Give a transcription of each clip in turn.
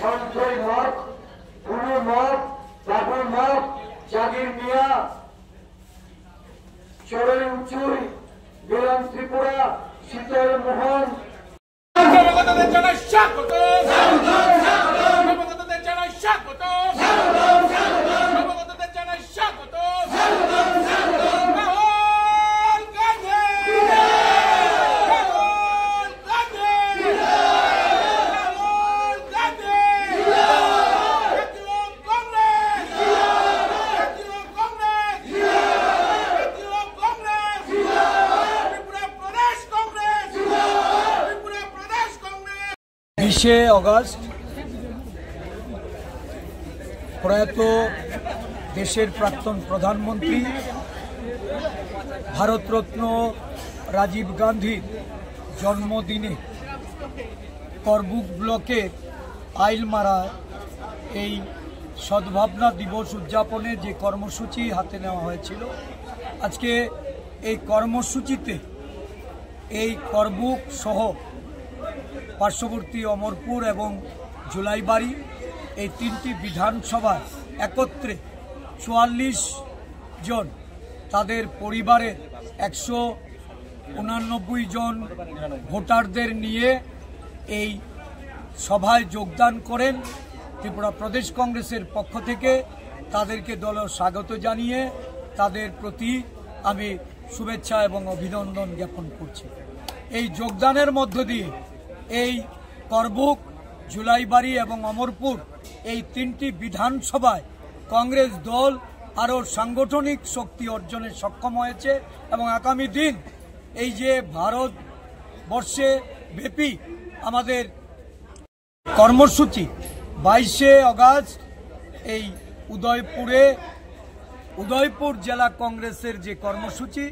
সঞ্চয় মঠ, গুরু মঠ, বাবু মঠ, জাগির মিয়া, চড়ই উঁচুই, বিরাম ত্রিপুরা, শীতল মোহন, অগাস্ট প্রয়াত দেশের প্রাক্তন প্রধানমন্ত্রী ভারতরত্ন রাজীব গান্ধীর জন্মদিনে করবুক ব্লকের আইলমারা এই সদ্ভাবনা দিবস উদযাপনে যে কর্মসূচি হাতে নেওয়া হয়েছিল, আজকে এই কর্মসূচিতে এই করবুক সহ পার্শ্ববর্তী অমরপুর এবং জুলাইবাড়ি এই তিনটি বিধানসভায় একত্রে ৪৪ জন তাদের পরিবারের ১৮৯ জন ভোটারদের নিয়ে এই সভায় যোগদান করেন। ত্রিপুরা প্রদেশ কংগ্রেসের পক্ষ থেকে তাদেরকে দলের স্বাগত জানিয়ে তাদের প্রতি আমি শুভেচ্ছা এবং অভিনন্দন জ্ঞাপন করছি। এই যোগদানের মধ্য দিয়ে এই করবুক, জুলাইবাড়ি এবং অমরপুর এই তিনটি বিধানসভায় কংগ্রেস দল আরও সাংগঠনিক শক্তি অর্জনে সক্ষম হয়েছে এবং আগামী দিন এই যে ভারতবর্ষে ব্যাপী আমাদের কর্মসূচি ২২শে অগাস্ট এই উদয়পুর জেলা কংগ্রেসের যে কর্মসূচি,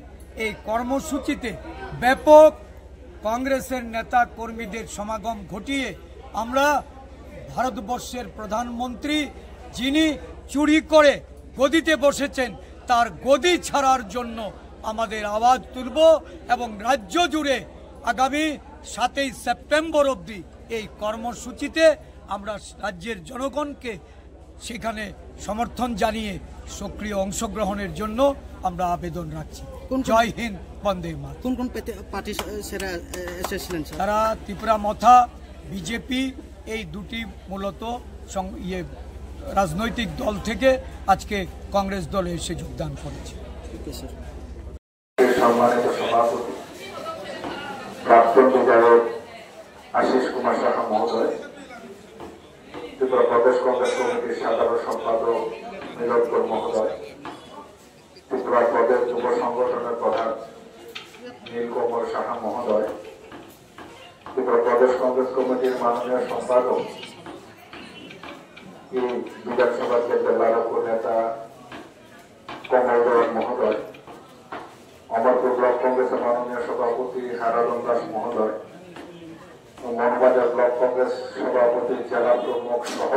এই কর্মসূচিতে ব্যাপক কংগ্রেসের নেতা কর্মীদের সমাগম ঘটিয়ে আমরা ভারতবর্ষের প্রধানমন্ত্রী যিনি চুরি করে গদিতে বসেছেন তার গদি ছাড়ার জন্য আমাদের আওয়াজ তুলব এবং রাজ্য জুড়ে আগামী ৭ই সেপ্টেম্বর অবধি এই কর্মসূচিতে আমরা রাজ্যের জনগণকে সেখানে সমর্থন জানিয়ে সক্রিয় অংশগ্রহণের জন্য আমরা আবেদন রাখছি। জয় হিন্দ, বন্দে মাতরম। কোন কোন পার্টি সেরা এসেছিলেন? তারা ত্রিপুরা মথা, বিজেপি এই দুটি মূলত রাজনৈতিক দল থেকে আজকে কংগ্রেস দলে এসে যোগদান করেছে। সম্মানিত সভাপতি প্রাক্তন বিধায়ক আশিস কুমার সাহা মহোদয়, ত্রিপুরা প্রদেশ কংগ্রেস কমিটির সাধারণ সম্পাদক নীলকর মহোদয়, ত্রিপুরা প্রদেশ যুব সংগঠনের প্রধান নীলকমল সাহা মহোদয়, ত্রিপুরা প্রদেশ কংগ্রেস কমিটির মাননীয় সম্পাদক এই বিধানসভা কেন্দ্রের লালপুর নেতা কমল দেওয়ান মহোদয়, অমরপুর ব্লক কংগ্রেসের মাননীয় সভাপতি হারাদন দাস মহোদয়, মনবাজার ব্লক কংগ্রেস সভাপতি জেলা প্রমুখ সহ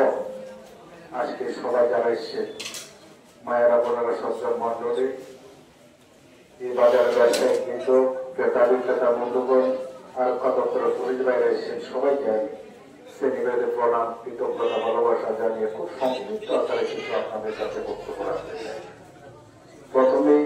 আজকে সভা যারা এসছে, মায়েরা বোনেরা সজ্জন মন্ডলী, এই বাজারের ব্যবসায়িক কিন্তু ক্রেতা বিক্রেতা বন্ধুগণ, আরক্ষা দপ্তরের পুলিশ বাইরে এসেছেন, সবাইকে শ্রেণীভেদে প্রণাম, কৃতজ্ঞতা, ভালোবাসা জানিয়ে খুব সংক্ষিপ্ত আকারে কিছু আপনাদের কাছে বক্তব্য রাখতে চাই। প্রথমেই